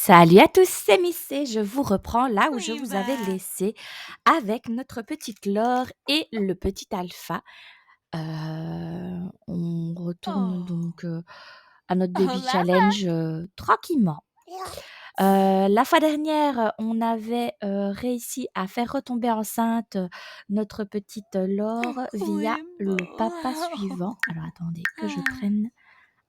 Salut à tous, c'est Missé. Je vous reprends là où je Oui, vous avais laissé avec notre petite Laure et le petit Alpha. On retourne donc à notre baby Hola. challenge tranquillement. La fois dernière, on avait réussi à faire retomber enceinte notre petite Laure via le papa suivant. Alors attendez que je prenne.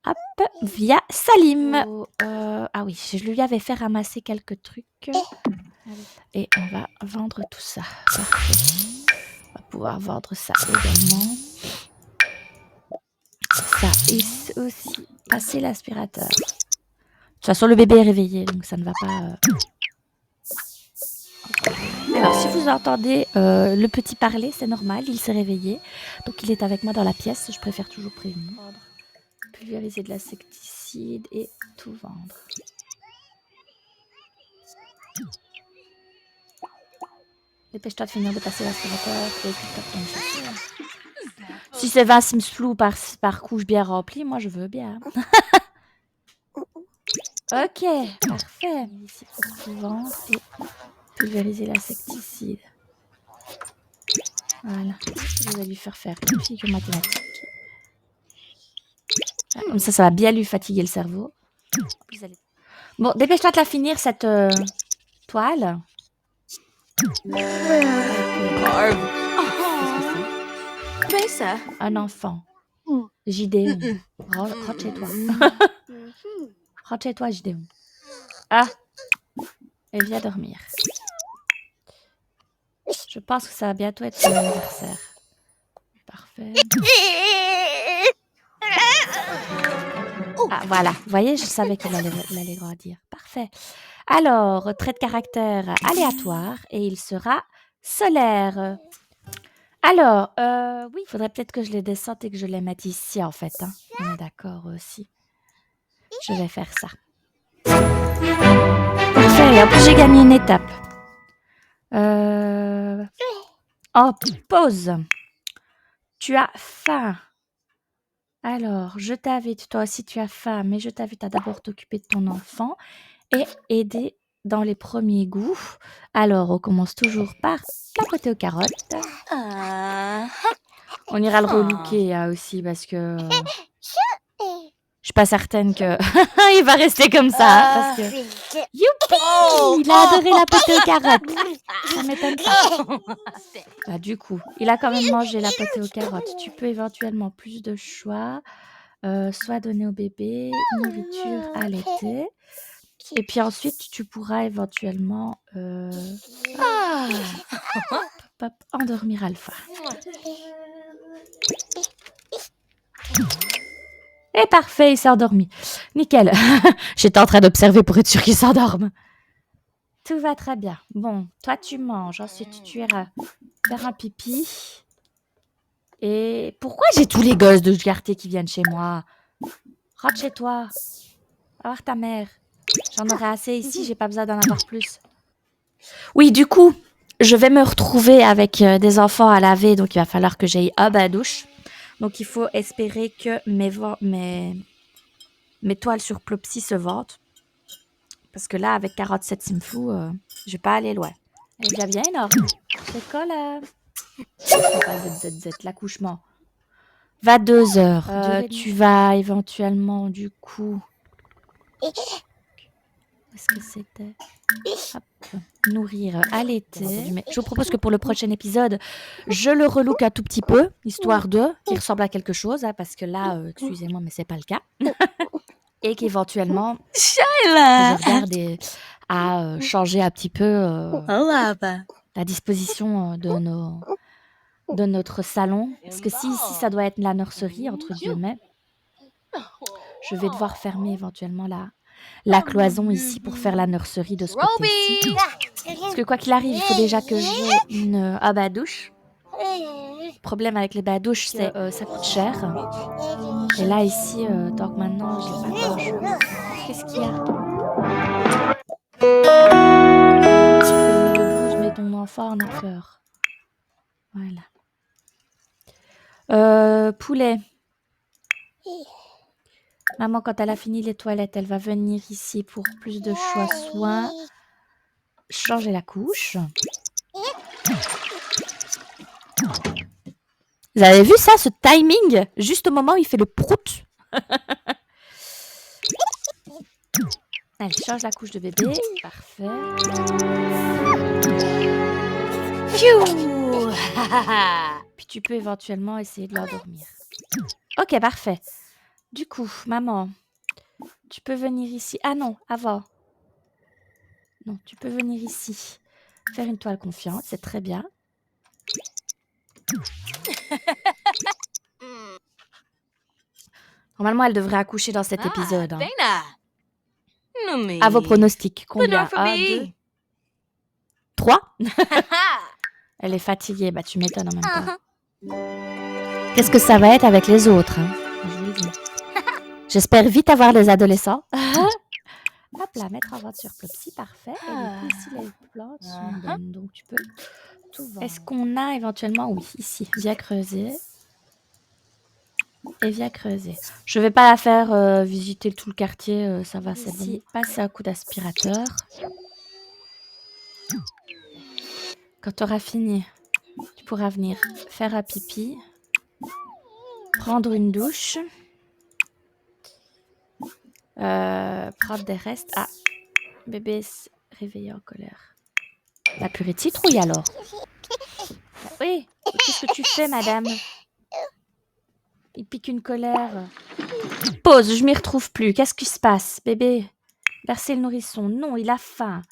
Hop, via Salim. Ah oui, je lui avais fait ramasser quelques trucs. Et on va vendre tout ça. Parfait. On va pouvoir vendre ça également. Ça et aussi passer l'aspirateur. De toute façon, le bébé est réveillé, donc ça ne va pas. Alors, si vous entendez le petit parler, c'est normal, il s'est réveillé. Donc, il est avec moi dans la pièce. Je préfère toujours prévenir. Pulvériser de l'insecticide et tout vendre. Dépêche-toi de finir de passer l'aspirateur et puis top ton chaussure. Si c'est 20 Sims flou par couche bien remplie, moi je veux bien. Ok, parfait. Ici pour tout vendre et pulvériser l'insecticide. Voilà. Je vais lui faire une figure mathématique. Comme ça va bien lui fatiguer le cerveau. Bon, dépêche-toi de la finir cette toile. Un enfant. Gideon. Rentre chez toi. Rentre chez toi, Gideon. Ah. Et viens dormir. Je pense que ça va bientôt être son anniversaire. Parfait. Ah, voilà. Vous voyez, je savais qu'il allait grandir. Parfait. Alors, trait de caractère aléatoire et il sera solaire. Alors, oui, il faudrait peut-être que je les descende et que je les mette ici, en fait. Hein. On est d'accord aussi. Je vais faire ça. Parfait. Et en plus, j'ai gagné une étape. Oh, pause. Tu as faim. Alors, je t'invite, toi aussi tu as faim, mais je t'invite à d'abord t'occuper de ton enfant et aider dans les premiers goûts. Alors, on commence toujours par la potée aux carottes. On ira le relooker aussi parce que je suis pas certaine que il va rester comme ça. Parce que youpi, il a adoré la potée aux carottes. Ça m'étonne pas. Bah, du coup, il a quand même mangé la potée aux carottes. Tu peux éventuellement plus de choix. Soit donner au bébé, nourriture allaitée. Et puis ensuite, tu pourras éventuellement endormir Alpha. Et parfait, il s'est endormi. Nickel. J'étais en train d'observer pour être sûr qu'il s'endorme. Tout va très bien. Bon, toi tu manges, ensuite tu iras faire un pipi. Et pourquoi j'ai tous les gosses de quartier qui viennent chez moi? Rentre chez toi. Va voir ta mère. J'en aurai assez ici, j'ai pas besoin d'en avoir plus. Oui, du coup, je vais me retrouver avec des enfants à laver, donc il va falloir que j'aille à la douche. Donc il faut espérer que mes toiles sur Plopsy se vendent. Parce que là, avec 47 Simfou, je vais pas aller loin. Elle est déjà bien énorme. C'est quoi là? C'est pas ZZZ, l'accouchement. 22 heures. Tu vas éventuellement, du coup... Qu'est-ce que c'était? Hop. Nourrir, allaiter. Je vous propose que pour le prochain épisode, je le relook un tout petit peu, histoire qu'il ressemble à quelque chose, hein, parce que là, excusez-moi, mais c'est pas le cas. Et qu'éventuellement, je regarde à changer un petit peu la disposition de notre salon. Parce que si ici, ça doit être la nurserie, entre guillemets, je vais devoir fermer éventuellement la cloison ici pour faire la nurserie de ce côté-ci. Parce que quoi qu'il arrive, il faut déjà que j'ai une douche. Le problème avec les douches, c'est ça coûte cher. Et là, ici, tant que maintenant, j'ai pas grand-chose. Qu'est-ce qu'il y a? Le blues met ton enfant en a peur. Voilà. Poulet. Maman, quand elle a fini les toilettes, elle va venir ici pour plus de choix soins. Changer la couche. Vous avez vu ça, ce timing? Juste au moment où il fait le prout. Allez, change la couche de bébé. Parfait. Pfiou. Puis tu peux éventuellement essayer de l'endormir. Ok, parfait. Du coup, maman, tu peux venir ici. Ah non, avant. Non, tu peux venir ici. Faire une toile confiante, c'est très bien. Normalement, elle devrait accoucher dans cet épisode. Hein. À vos pronostics, combien? 1, 2, 3. Elle est fatiguée, bah tu m'étonnes en même temps. Qu'est-ce que ça va être avec les autres? Hein? Je vous le dis. J'espère vite avoir des adolescents. Hop là, mettre en vente sur Plopsy, parfait. Et du coup, ici, les plantes sont bonnes, donc tu peux tout vendre. Est-ce qu'on a éventuellement, oui, ici, via creuser. Et via creuser. Je vais pas la faire visiter tout le quartier, ça va, c'est bon. Passe un coup d'aspirateur. Quand tu auras fini, tu pourras venir faire un pipi, prendre une douche, prendre des restes. Ah, bébé s'est réveillé en colère. La purée de citrouille alors. Oui, qu'est-ce que tu fais, madame? Il pique une colère. Pause, je m'y retrouve plus. Qu'est-ce qui se passe, bébé? Verser le nourrisson. Non, il a faim.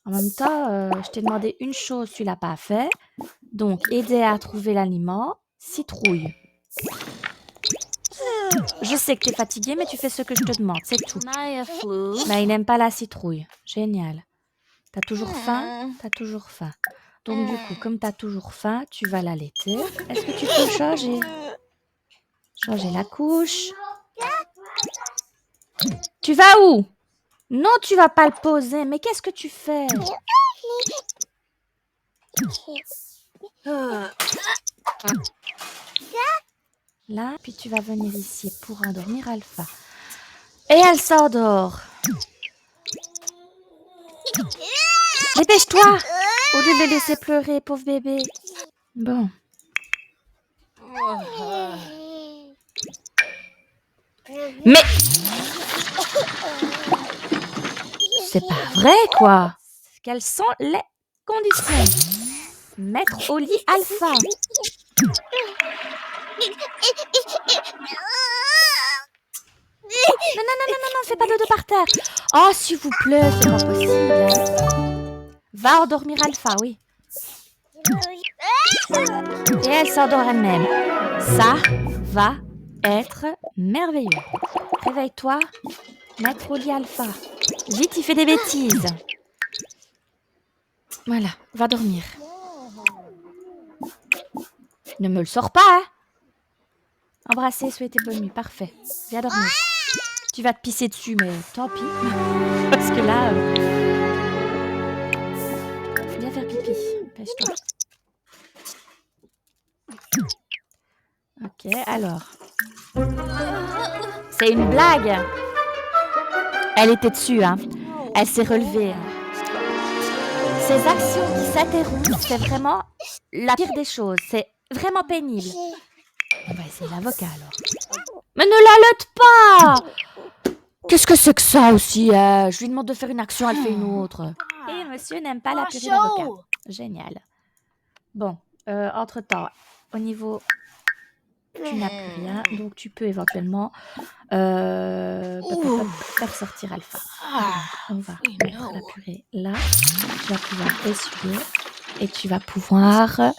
En même temps, je t'ai demandé une chose, tu l'as pas fait. Donc, aider à trouver l'aliment. Citrouille. Je sais que tu es fatiguée, mais tu fais ce que je te demande, c'est tout. Mais il n'aime pas la citrouille. Génial. T'as toujours faim? T'as toujours faim. Donc, du coup, comme t'as toujours faim, tu vas l'allaiter. Est-ce que tu peux changer la couche? Tu vas où? Non, tu vas pas le poser. Mais qu'est-ce que tu fais? Là, puis tu vas venir ici pour endormir Alpha. Et elle s'endort. Dépêche-toi! Au lieu de le laisser pleurer, pauvre bébé. Bon. Mais... C'est pas vrai, quoi! Quelles sont les conditions? Mettre au lit Alpha. Non, fais pas dodo par terre. Oh, s'il vous plaît, c'est pas possible. Hein. Va endormir Alpha, oui. Et elle s'endort elle-même. Ça va être merveilleux. Réveille-toi, mettre au lit Alpha. Vite, il fait des bêtises. Voilà, va dormir. Ne me le sors pas, hein. Embrasser, souhaiter bonne nuit, parfait. Viens dormir. Tu vas te pisser dessus, mais tant pis. Parce que là... Viens faire pipi, pêche-toi. Ok, alors. C'est une blague. Elle était dessus, hein. Elle s'est relevée. Ces actions qui s'interrompent, c'est vraiment la pire des choses. C'est vraiment pénible. On va essayer l'avocat, alors. Mais ne l'alote pas! Qu'est-ce que c'est que ça aussi? Je lui demande de faire une action, elle fait une autre. Et monsieur n'aime pas la purée d'avocat. Génial. Bon, entre-temps, au niveau... Tu n'as plus rien, donc tu peux éventuellement faire sortir Alpha. On va mettre la purée là. Tu vas pouvoir essuyer et tu vas pouvoir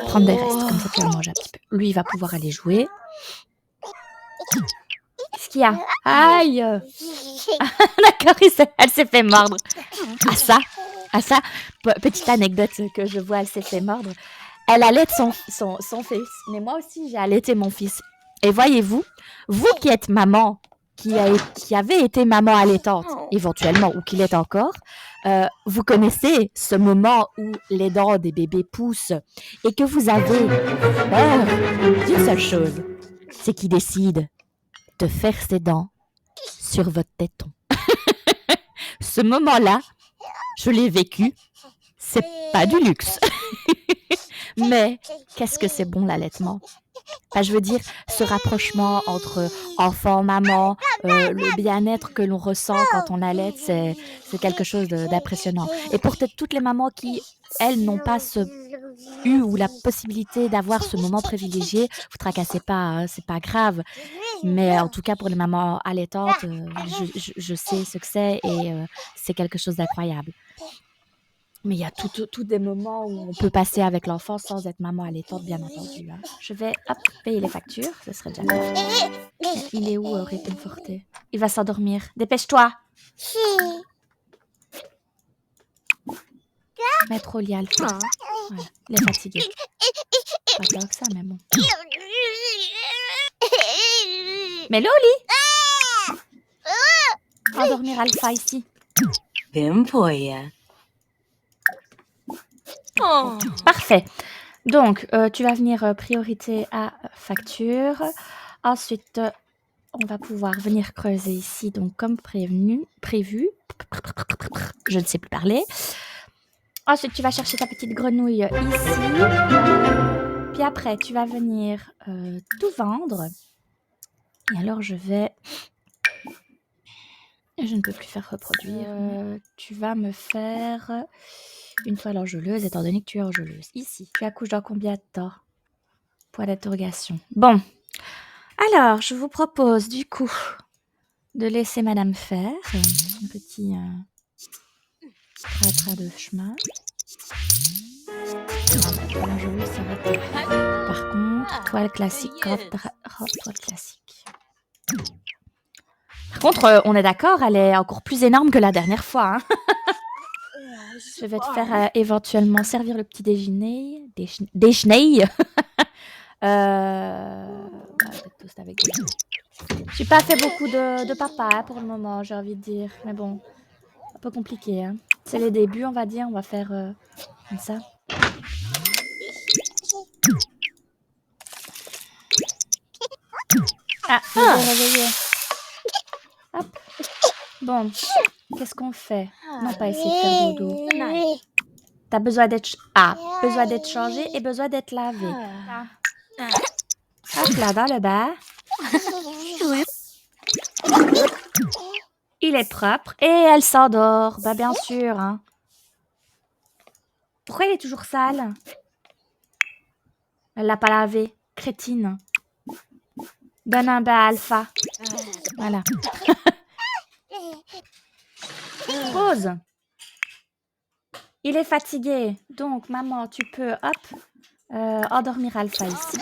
prendre des restes. Comme ça, tu vas manger un petit peu. Lui, il va pouvoir aller jouer. Qu'est-ce qu'il y a? Aïe! D'accord, elle s'est fait mordre. Ah ça, petite anecdote que je vois, elle s'est fait mordre. Elle allaite son fils. Mais moi aussi, j'ai allaité mon fils. Et voyez-vous, vous qui êtes maman, qui avez été maman allaitante, éventuellement, ou qui l'êtes encore, vous connaissez ce moment où les dents des bébés poussent et que vous avez peur d'une seule chose, c'est qu'ils décident de faire ses dents sur votre téton. Ce moment-là, je l'ai vécu. C'est pas du luxe. Mais qu'est-ce que c'est bon l'allaitement. Enfin, je veux dire, ce rapprochement entre enfant, maman, le bien-être que l'on ressent quand on allait, c'est quelque chose d'impressionnant. Et pour peut-être toutes les mamans qui, elles, n'ont pas eu ou la possibilité d'avoir ce moment privilégié, vous tracassez pas, hein, c'est pas grave. Mais en tout cas, pour les mamans allaitantes, je sais ce que c'est et c'est quelque chose d'incroyable. Mais il y a tout des moments où on peut passer avec l'enfant sans être maman allaitante, bien entendu. Hein. Je vais payer les factures, ce serait déjà bien. Il est où, réconforté? Il va s'endormir. Dépêche-toi. Mettre au lit Alpha. Voilà. Il est fatigué. Pas tant que ça, mais bon. Mets-le au lit. Endormir Alpha ici. Oh. Parfait. Donc, tu vas venir priorité à facture. Ensuite, on va pouvoir venir creuser ici, donc comme prévu. Je ne sais plus parler. Ensuite, tu vas chercher ta petite grenouille ici. Puis après, tu vas venir tout vendre. Et alors, je ne peux plus faire reproduire. Tu vas me faire une toile enjôleuse, étant donné que tu es enjôleuse. Ici, tu accouches dans combien de temps? Point d'interrogation. Bon. Alors, je vous propose du coup de laisser madame faire un petit trait de chemin. Toile enjôleuse, ça va être... Par contre, toile classique, toile classique. Par contre, on est d'accord, elle est encore plus énorme que la dernière fois. Hein. Je vais te faire éventuellement servir le petit déjeuner. Déjeuner. Toast avec des... J'ai pas fait beaucoup de papa hein, pour le moment, j'ai envie de dire. Mais bon, un peu compliqué. Hein. C'est les débuts, on va dire. On va faire comme ça. Ah, je vais réveiller. Hop. Bon, qu'est-ce qu'on fait? Non, pas essayer de faire dodo. T'as besoin d'être... besoin d'être changé et besoin d'être lavé. Hop là, dans le bas. Il est propre et elle s'endort. Bah bien sûr. Hein. Pourquoi il est toujours sale? Elle l'a pas lavé. Crétine. Donne un bain Alpha. Voilà. Pause. Il est fatigué. Donc, maman, tu peux, endormir Alpha ici.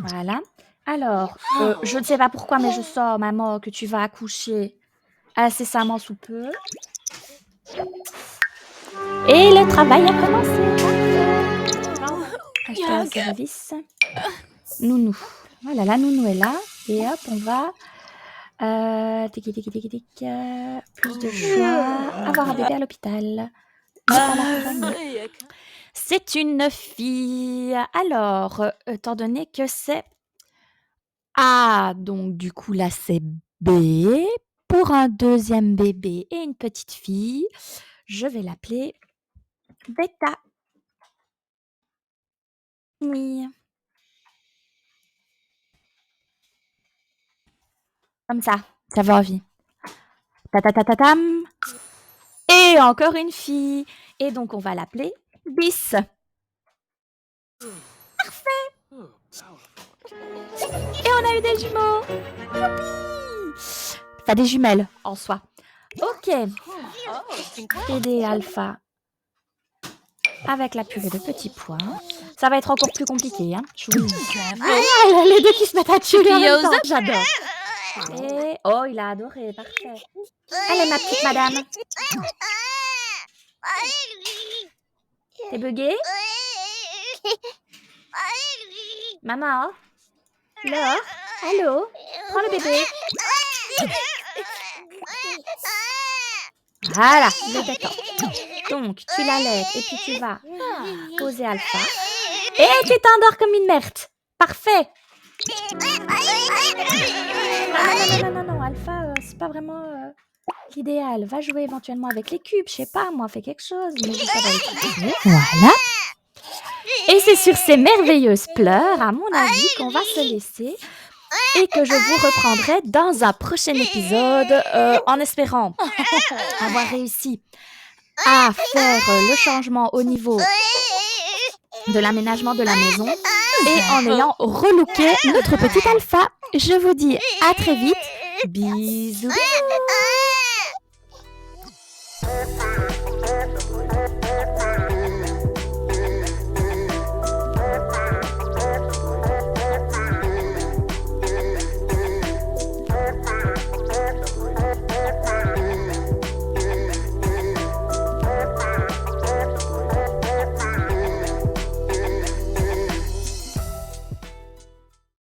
Voilà. Alors, je ne sais pas pourquoi, mais je sens, maman, que tu vas accoucher incessamment sous peu. Et le travail a commencé. Acheter un service. Nounou. Voilà, la nounou est là. Et hop, on va... plus de choix. Avoir un bébé à l'hôpital. C'est une fille. Alors, étant donné que c'est A, donc du coup là c'est B. Pour un deuxième bébé et une petite fille, je vais l'appeler Beta. Oui. Comme ça va envie. Tatatatam. Et encore une fille. Et donc on va l'appeler Bis. Parfait. Et on a eu des jumeaux. Youpi. Enfin des jumelles en soi. Ok. PD Alpha. Avec la purée de petits pois. Ça va être encore plus compliqué. Hein. Je vous le dis. Ah, les deux qui se mettent à tuer en même temps. J'adore. Et... Oh, il a adoré. Parfait. Allez, ma petite madame. T'es buguée? Maman? Laure? Allô? Prends le bébé. Voilà, le détend. Donc, tu l'allaites et puis tu vas poser Alpha. Et tu t'endors comme une merde. Parfait. Non, Alpha, c'est pas vraiment l'idéal. Va jouer éventuellement avec les cubes, je sais pas, moi, fais quelque chose. N'hésite pas d'aller te coucher. Voilà. Et c'est sur ces merveilleuses pleurs, à mon avis, qu'on va se laisser et que je vous reprendrai dans un prochain épisode en espérant avoir réussi à faire le changement au niveau de l'aménagement de la maison et en ayant relooké notre petit Alpha. Je vous dis à très vite. Bisous.